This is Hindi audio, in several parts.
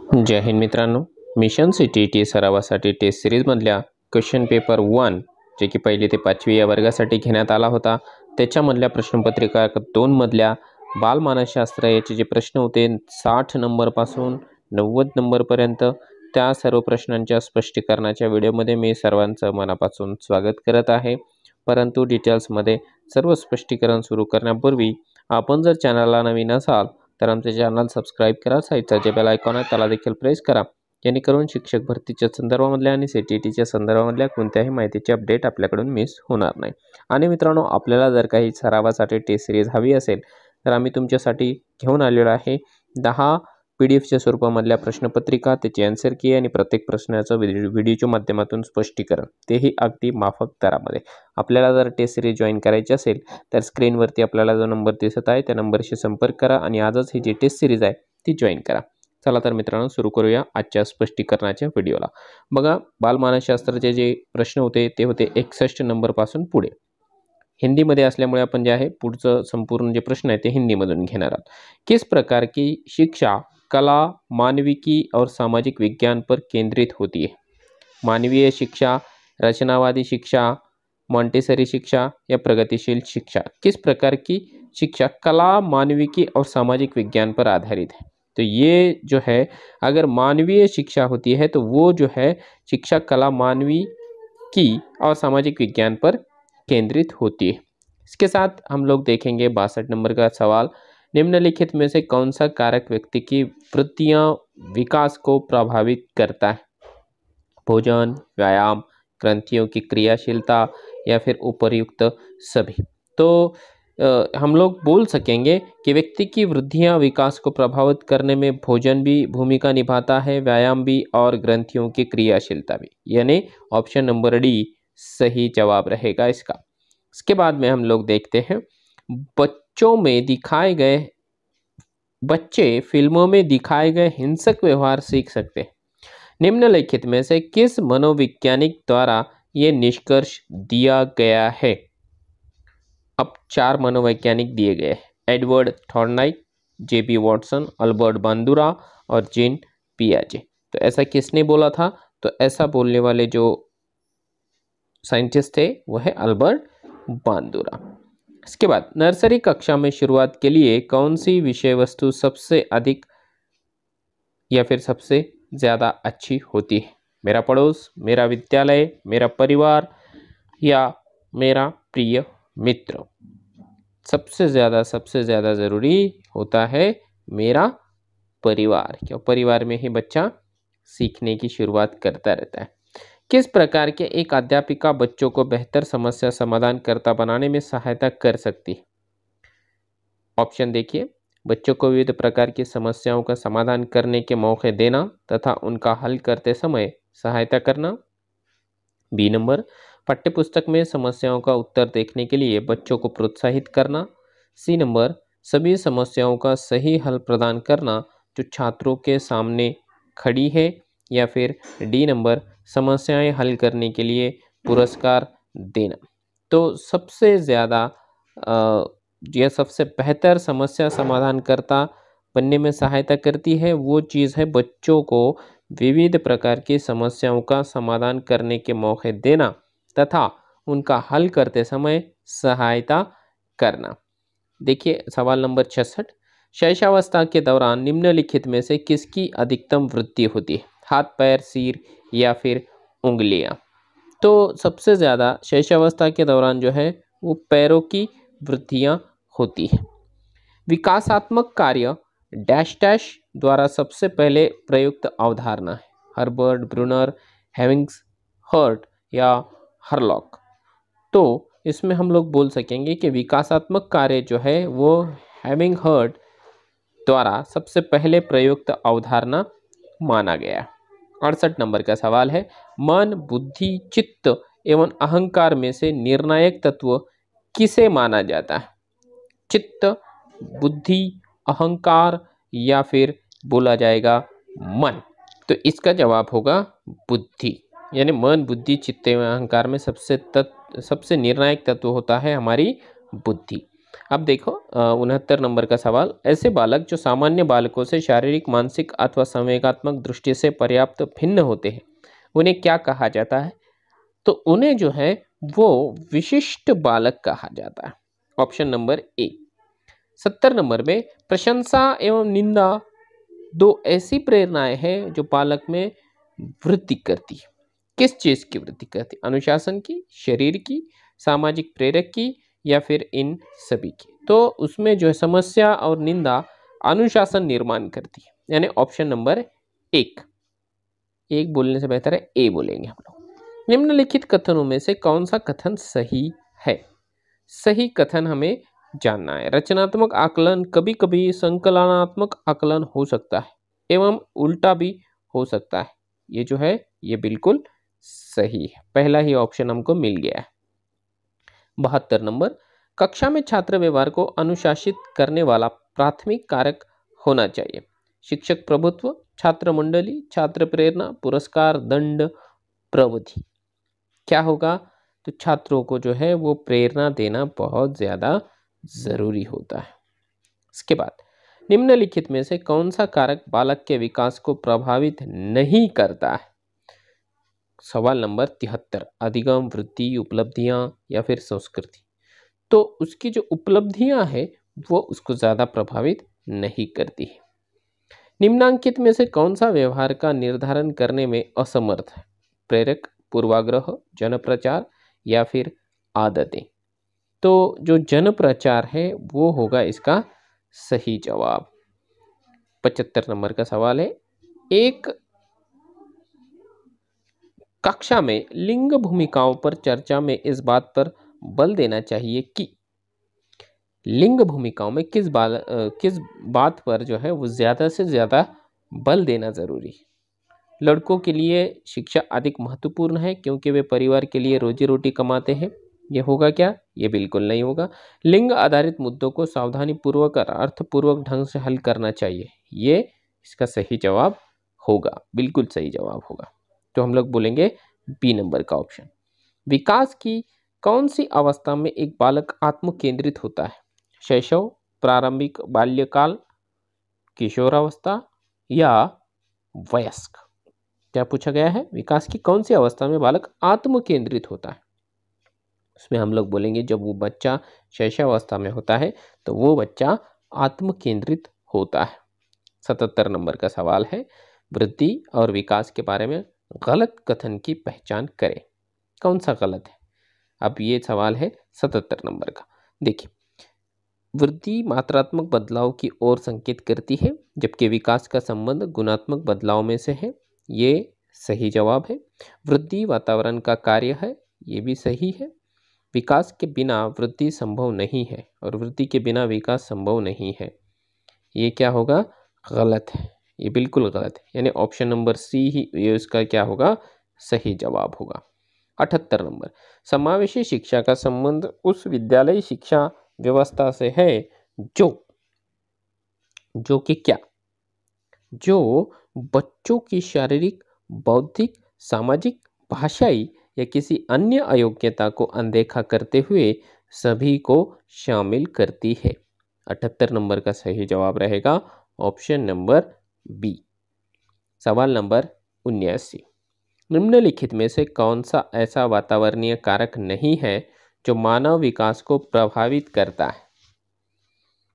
जय हिंद मित्रांनो, मिशन CTET सरावासाठी टेस्ट सिरीजमधल्या क्वेश्चन पेपर 1 जे की पहिली ते 5वी या वर्गासाठी घेण्यात आला होता, त्याच्यामधल्या प्रश्नपत्रिका 2 मधल्या बालमानसशास्त्र याचे जे प्रश्न होते 60 नंबरपासून 90 नंबरपर्यंत, त्या सर्व प्रश्नांच्या स्पष्टीकरणाच्या व्हिडिओमध्ये मी सर्वांचं मनापासून स्वागत करत आहे. परंतु डिटेल्समध्ये सर्व स्पष्टीकरण सुरू करण्यापूर्वी आपण जर चॅनलला नवीन असाल तर आमचे चॅनल सबस्क्राईब करा. साईडचा जे बेल आयकॉन आहे त्याला देखील प्रेस करा, जेणेकरून शिक्षक भरतीच्या संदर्भामधल्या आणि CTETच्या संदर्भामधल्या कोणत्याही माहितीचे अपडेट आपल्याकडून मिस होणार नाही. आणि मित्रांनो, आपल्याला जर काही सरावासाठी टेस्ट सिरीज हवी असेल तर आम्ही तुमच्यासाठी घेऊन आलेलो आहे 10 PDF स्वरूपामधल्या प्रश्नपत्रिका, त्याची आन्सर की आणि प्रत्येक प्रश्नाचं व्हिडिओच्या माध्यमातून स्पष्टीकरण, तेही अगदी माफक दरामध्ये. आपल्याला जर टेस्ट सिरीज जॉईन करायची असेल तर स्क्रीनवरती आपल्याला जो नंबर दिसत आहे त्या नंबरशी संपर्क करा आणि आजच ही जी टेस्ट सिरीज आहे ती जॉईन करा. चला तर मित्रांनो, सुरू करूया आजच्या स्पष्टीकरणाच्या व्हिडिओला. बघा, बालमानसशास्त्राचे जे प्रश्न होते ते होते 61 नंबरपासून पुढे. हिंदीमध्ये असल्यामुळे आपण जे आहे पुढचं संपूर्ण जे प्रश्न आहे ते हिंदीमधून घेणार आहोत. किस प्रकार की शिक्षा कला, मानविकी और सामाजिक विज्ञान पर केंद्रित होती है? मानवीय शिक्षा, रचनावादी शिक्षा, मॉन्टेसरी शिक्षा या प्रगतिशील शिक्षा? किस प्रकार की शिक्षा कला, मानविकी और सामाजिक विज्ञान पर आधारित है? तो ये जो है, अगर मानवीय शिक्षा होती है तो वो जो है शिक्षा कला, मानविकी और सामाजिक विज्ञान पर केंद्रित होती है. इसके साथ हम लोग देखेंगे 62 नंबर का सवाल. निम्नलिखित में से कौन सा कारक व्यक्ति की वृत्तियां विकास को प्रभावित करता है? भोजन, व्यायाम, ग्रंथियों की क्रियाशीलता या फिर उपर्युक्त सभी. तो हम लोग बोल सकेंगे कि व्यक्ति की वृद्धियां विकास को प्रभावित करने में भोजन भी भूमिका निभाता है, व्यायाम भी और ग्रंथियों की क्रियाशीलता भी, यानी ऑप्शन नंबर डी सही जवाब रहेगा इसका. इसके बाद में हम लोग देखते हैं बच्चे फिल्मों में दिखाए गए हिंसक व्यवहार सीख सकते हैं. निम्नलिखित में से किस मनोवैज्ञानिक द्वारा ये निष्कर्ष दिया गया है? अब 4 मनोवैज्ञानिक दिए गए हैं: Edward Thorndike, JB Watson, Albert Bandura और जीन पियाजे. तो ऐसा किसने बोला था? तो ऐसा बोलने वाले जो साइंटिस्ट थे वो है अल्बर्ट बांदुरा. इसके बाद नर्सरी कक्षा में शुरुआत के लिए कौन सी विषय वस्तु सबसे अधिक या फिर सबसे ज़्यादा अच्छी होती है? मेरा पड़ोस, मेरा विद्यालय, मेरा परिवार या मेरा प्रिय मित्र. सबसे ज़्यादा ज़रूरी होता है मेरा परिवार, क्यों? परिवार में ही बच्चा सीखने की शुरुआत करता रहता है. किस प्रकार के एक अध्यापिका बच्चों को बेहतर समस्या समाधान करता बनाने में सहायता कर सकती है? ऑप्शन देखिए: बच्चों को विविध प्रकार की समस्याओं का समाधान करने के मौके देना तथा उनका हल करते समय सहायता करना. बी नंबर, पाठ्यपुस्तक में समस्याओं का उत्तर देखने के लिए बच्चों को प्रोत्साहित करना. सी नंबर, सभी समस्याओं का सही हल प्रदान करना जो छात्रों के सामने खड़ी है. या फिर डी नंबर, समस्याएं हल करने के लिए पुरस्कार देना. तो सबसे ज़्यादा यह सबसे बेहतर समस्या समाधानकर्ता बनने में सहायता करती है वो चीज़ है बच्चों को विविध प्रकार की समस्याओं का समाधान करने के मौके देना तथा उनका हल करते समय सहायता करना. देखिए सवाल नंबर 66. शैशवावस्था के दौरान निम्नलिखित में से किसकी अधिकतम वृद्धि होती है? हाथ, पैर, सिर या फिर उंगलियां. तो सबसे ज़्यादा शैशवावस्था के दौरान जो है वो पैरों की वृद्धियां होती है. विकासात्मक कार्य डैश डैश द्वारा सबसे पहले प्रयुक्त अवधारणा है? हर्बर्ट, ब्रूनर, हेविंग्स हर्ट या हरलॉक. तो इसमें हम लोग बोल सकेंगे कि विकासात्मक कार्य जो है वो हेविंग हर्ट द्वारा सबसे पहले प्रयुक्त अवधारणा माना गया. 68 नंबर का सवाल है, मन, बुद्धि, चित्त एवं अहंकार में से निर्णायक तत्व किसे माना जाता है? चित्त, बुद्धि, अहंकार या फिर बोला जाएगा मन. तो इसका जवाब होगा बुद्धि, यानी मन, बुद्धि, चित्त एवं अहंकार में सबसे निर्णायक तत्व होता है हमारी बुद्धि. अब देखो 69 नंबर का सवाल, ऐसे बालक जो सामान्य बालकों से शारीरिक, मानसिक अथवा संवेगात्मक दृष्टि से पर्याप्त भिन्न होते हैं, उन्हें क्या कहा जाता है? तो उन्हें जो है वो विशिष्ट बालक कहा जाता है। Option number A. 70 नंबर में, प्रशंसा एवं निंदा दो ऐसी प्रेरणाएं हैं जो बालक में वृद्धि करती है। किस चीज की वृद्धि करती? अनुशासन की, शरीर की, सामाजिक प्रेरक की, या फिर इन सभी की? तो उसमें जो है समस्या और निंदा अनुशासन निर्माण करती है, यानी ऑप्शन नंबर एक। एक बोलने से बेहतर है ए बोलेंगे हम लोग। निम्नलिखित कथनों में से कौन सा कथन सही है? सही कथन हमें जानना है। रचनात्मक आकलन कभी कभी संकलनात्मक आकलन हो सकता है एवं उल्टा भी हो सकता है। ये जो है ये बिल्कुल सही है, पहला ही ऑप्शन हमको मिल गया है। 72 नंबर, कक्षा में छात्र व्यवहार को अनुशासित करने वाला प्राथमिक कारक होना चाहिए। शिक्षक प्रभुत्व, छात्र मंडली, छात्र प्रेरणा, पुरस्कार, दंड, प्रविधि। क्या होगा? तो छात्रों को जो है वो प्रेरणा देना बहुत ज़्यादा ज़रूरी होता है। इसके बाद, निम्नलिखित में से कौन सा कारक बालक के विकास को प्रभावित नहीं करता है? सवाल नंबर 73, अधिगम, वृद्धि, उपलब्धियां या फिर संस्कृति। तो उसकी जो उपलब्धियां हैं वो उसको ज़्यादा प्रभावित नहीं करती है। निम्नांकित में से कौन सा व्यवहार का निर्धारण करने में असमर्थ है? प्रेरक, पूर्वाग्रह, जन प्रचार या फिर आदतें। तो जो जन प्रचार है वो होगा इसका सही जवाब। 75 नंबर का सवाल है, एक कक्षा में लिंग भूमिकाओं पर चर्चा में इस बात पर बल देना चाहिए कि लिंग भूमिकाओं में किस बात पर जो है वो ज़्यादा से ज़्यादा बल देना जरूरी है? लड़कों के लिए शिक्षा अधिक महत्वपूर्ण है क्योंकि वे परिवार के लिए रोजी रोटी कमाते हैं। ये होगा क्या? ये बिल्कुल नहीं होगा। लिंग आधारित मुद्दों को सावधानी पूर्वक और अर्थपूर्वक ढंग से हल करना चाहिए। ये इसका सही जवाब होगा, बिल्कुल सही जवाब होगा। तो हम लोग बोलेंगे बी नंबर का ऑप्शन। विकास की कौन सी अवस्था में एक बालक आत्म केंद्रित होता है? शैशव, प्रारंभिक बाल्यकाल, किशोरावस्था या वयस्क? क्या पूछा गया है? विकास की कौन सी अवस्था में बालक आत्म केंद्रित होता है? उसमें हम लोग बोलेंगे जब वो बच्चा शैशवावस्था में होता है तो वो बच्चा आत्म केंद्रित होता है। 77 नंबर का सवाल है, वृद्धि और विकास के बारे में गलत कथन की पहचान करें। कौन सा गलत है? अब ये सवाल है 77 नंबर का। देखिए, वृद्धि मात्रात्मक बदलाव की ओर संकेत करती है जबकि विकास का संबंध गुणात्मक बदलाव में से है। ये सही जवाब है। वृद्धि वातावरण का कार्य है, ये भी सही है। विकास के बिना वृद्धि संभव नहीं है और वृद्धि के बिना विकास संभव नहीं है। ये क्या होगा? गलत है, ये बिल्कुल गलत है, यानी ऑप्शन नंबर सी ही ये उसका क्या होगा? सही जवाब होगा। 78 नंबर, समावेशी शिक्षा का संबंध उस विद्यालयी शिक्षा व्यवस्था से है जो कि क्या? जो बच्चों की शारीरिक, बौद्धिक, सामाजिक, भाषाई या किसी अन्य अयोग्यता को अनदेखा करते हुए सभी को शामिल करती है। 78 नंबर का सही जवाब रहेगा ऑप्शन नंबर बी। सवाल नंबर 79, निम्नलिखित में से कौन सा ऐसा वातावरणीय कारक नहीं है जो मानव विकास को प्रभावित करता है?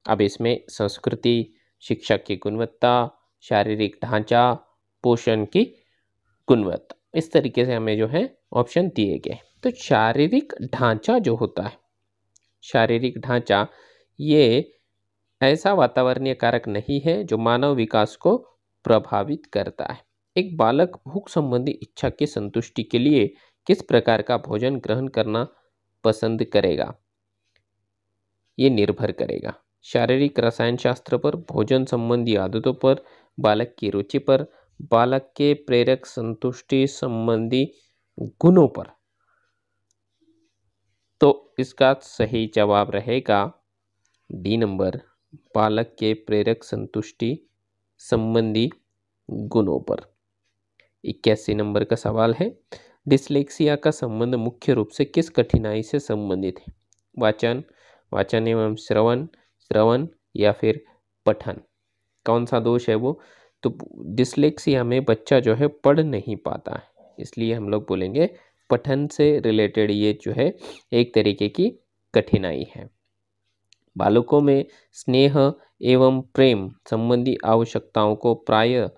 अब इसमें संस्कृति, शिक्षा की गुणवत्ता, शारीरिक ढांचा, पोषण की गुणवत्ता, इस तरीके से हमें जो है ऑप्शन दिए गए। तो शारीरिक ढांचा जो होता है, शारीरिक ढांचा ये ऐसा वातावरणीय कारक नहीं है जो मानव विकास को प्रभावित करता है। एक बालक भूख संबंधी इच्छा की संतुष्टि के लिए किस प्रकार का भोजन ग्रहण करना पसंद करेगा? ये निर्भर करेगा शारीरिक रसायन शास्त्र पर, भोजन संबंधी आदतों पर, बालक की रुचि पर, बालक के प्रेरक संतुष्टि संबंधी गुणों पर। तो इसका सही जवाब रहेगा डी नंबर, बालक के प्रेरक संतुष्टि संबंधी गुणों पर। 81 नंबर का सवाल है, डिसलेक्सिया का संबंध मुख्य रूप से किस कठिनाई से संबंधित है? वाचन, वाचन एवं श्रवण, श्रवण या फिर पठन, कौन सा दोष है वो? तो डिसलेक्सिया में बच्चा जो है पढ़ नहीं पाता है, इसलिए हम लोग बोलेंगे पठन से रिलेटेड ये जो है एक तरीके की कठिनाई है। बालकों में स्नेह एवं प्रेम संबंधी आवश्यकताओं को प्रायः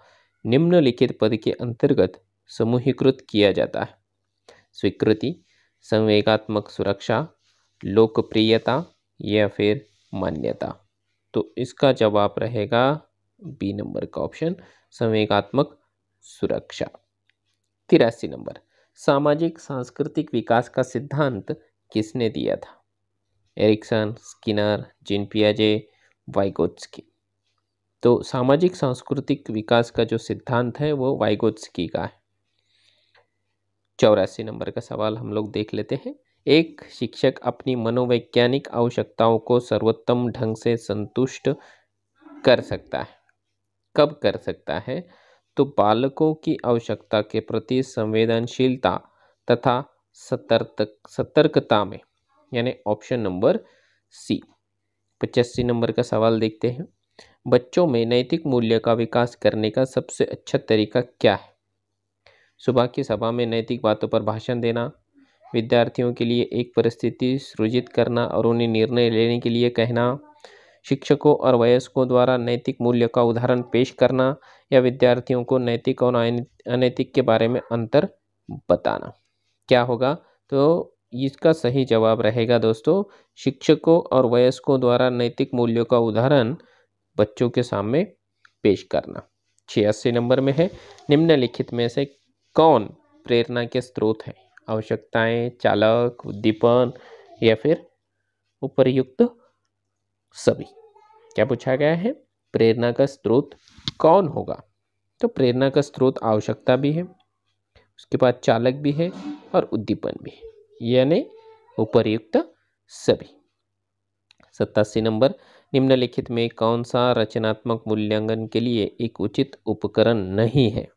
निम्नलिखित पद के अंतर्गत समूहीकृत किया जाता है: स्वीकृति, संवेगात्मक सुरक्षा, लोकप्रियता या फिर मान्यता। तो इसका जवाब रहेगा बी नंबर का ऑप्शन, संवेगात्मक सुरक्षा। 83 नंबर, सामाजिक सांस्कृतिक विकास का सिद्धांत किसने दिया था? एरिक्सन, स्किनर, जीन पियाजे, वाइगोत्स्की। तो सामाजिक सांस्कृतिक विकास का जो सिद्धांत है वो वाइगोत्स्की का है। 84 नंबर का सवाल हम लोग देख लेते हैं। एक शिक्षक अपनी मनोवैज्ञानिक आवश्यकताओं को सर्वोत्तम ढंग से संतुष्ट कर सकता है, कब कर सकता है? तो बालकों की आवश्यकता के प्रति संवेदनशीलता तथा सतर्कता में, यानी ऑप्शन नंबर सी। 85 नंबर का सवाल देखते हैं। बच्चों में नैतिक मूल्य का विकास करने का सबसे अच्छा तरीका क्या है? सुबह की सभा में नैतिक बातों पर भाषण देना, विद्यार्थियों के लिए एक परिस्थिति सृजित करना और उन्हें निर्णय लेने के लिए कहना, शिक्षकों और वयस्कों द्वारा नैतिक मूल्य का उदाहरण पेश करना, या विद्यार्थियों को नैतिक और अनैतिक के बारे में अंतर बताना। क्या होगा? तो इसका सही जवाब रहेगा दोस्तों, शिक्षकों और वयस्कों द्वारा नैतिक मूल्यों का उदाहरण बच्चों के सामने पेश करना। 86 नंबर में है, निम्नलिखित में से कौन प्रेरणा के स्रोत हैं? आवश्यकताएं, चालक, उद्दीपन या फिर उपर्युक्त सभी। क्या पूछा गया है? प्रेरणा का स्रोत कौन होगा? तो प्रेरणा का स्रोत आवश्यकता भी है, उसके बाद चालक भी है और उद्दीपन भी है, यानी उपर्युक्त सभी। 87 नंबर, निम्नलिखित में कौन सा रचनात्मक मूल्यांकन के लिए एक उचित उपकरण नहीं है?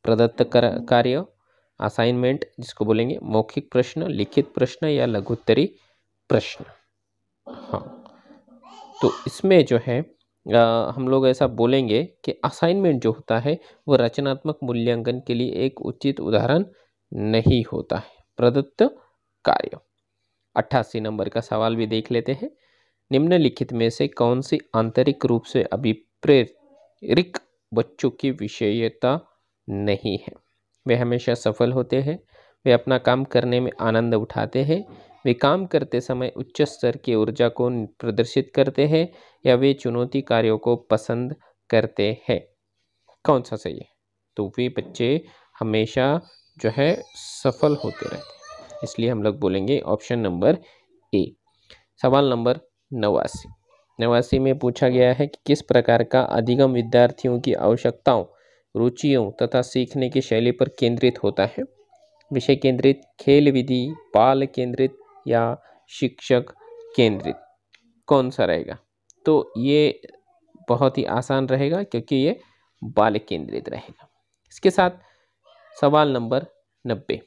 प्रदत्त कार्य, असाइनमेंट जिसको बोलेंगे, मौखिक प्रश्न, लिखित प्रश्न या लघुत्तरी प्रश्न। हाँ, तो इसमें जो है हम लोग ऐसा बोलेंगे कि असाइनमेंट जो होता है वो रचनात्मक मूल्यांकन के लिए एक उचित उदाहरण नहीं होता है। प्रदत्त कार्य। 88 नंबर का सवाल भी देख लेते हैं। निम्नलिखित में से कौन सी आंतरिक रूप से अभिप्रेरित बच्चों की विषयता नहीं है? वे हमेशा सफल होते हैं, वे अपना काम करने में आनंद उठाते हैं, वे काम करते समय उच्च स्तर की ऊर्जा को प्रदर्शित करते हैं, या वे चुनौती कार्यों को पसंद करते हैं। कौन सा सही है? तो वे बच्चे हमेशा जो है सफल होते रहते हैं, इसलिए हम लोग बोलेंगे ऑप्शन नंबर ए। सवाल नंबर 89 में पूछा गया है कि किस प्रकार का अधिगम विद्यार्थियों की आवश्यकताओं, रुचियों तथा सीखने की शैली पर केंद्रित होता है? विषय केंद्रित, खेल विधि, बाल केंद्रित या शिक्षक केंद्रित? कौन सा रहेगा? तो ये बहुत ही आसान रहेगा क्योंकि ये बाल केंद्रित रहेगा। इसके साथ सवाल नंबर 90,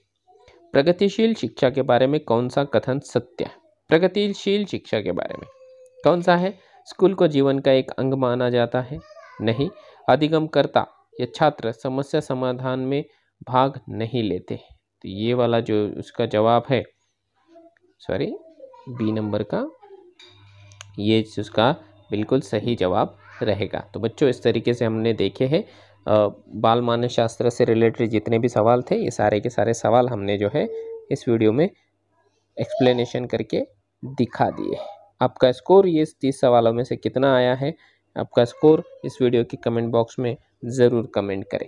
प्रगतिशील शिक्षा के बारे में कौन सा कथन सत्य है? प्रगतिशील शिक्षा के बारे में कौन सा है? स्कूल को जीवन का एक अंग माना जाता है? नहीं। अधिगमकर्ता या छात्र समस्या समाधान में भाग नहीं लेते। तो ये वाला जो उसका जवाब है, सॉरी बी नंबर का, ये उसका बिल्कुल सही जवाब रहेगा। तो बच्चों इस तरीके से हमने देखे हैं बाल मानस शास्त्र से रिलेटेड जितने भी सवाल थे, ये सारे के सारे सवाल हमने जो है इस वीडियो में एक्सप्लेनेशन करके दिखा दिए। आपका स्कोर ये 30 सवालों में से कितना आया है? आपका स्कोर इस वीडियो के कमेंट बॉक्स में ज़रूर कमेंट करें।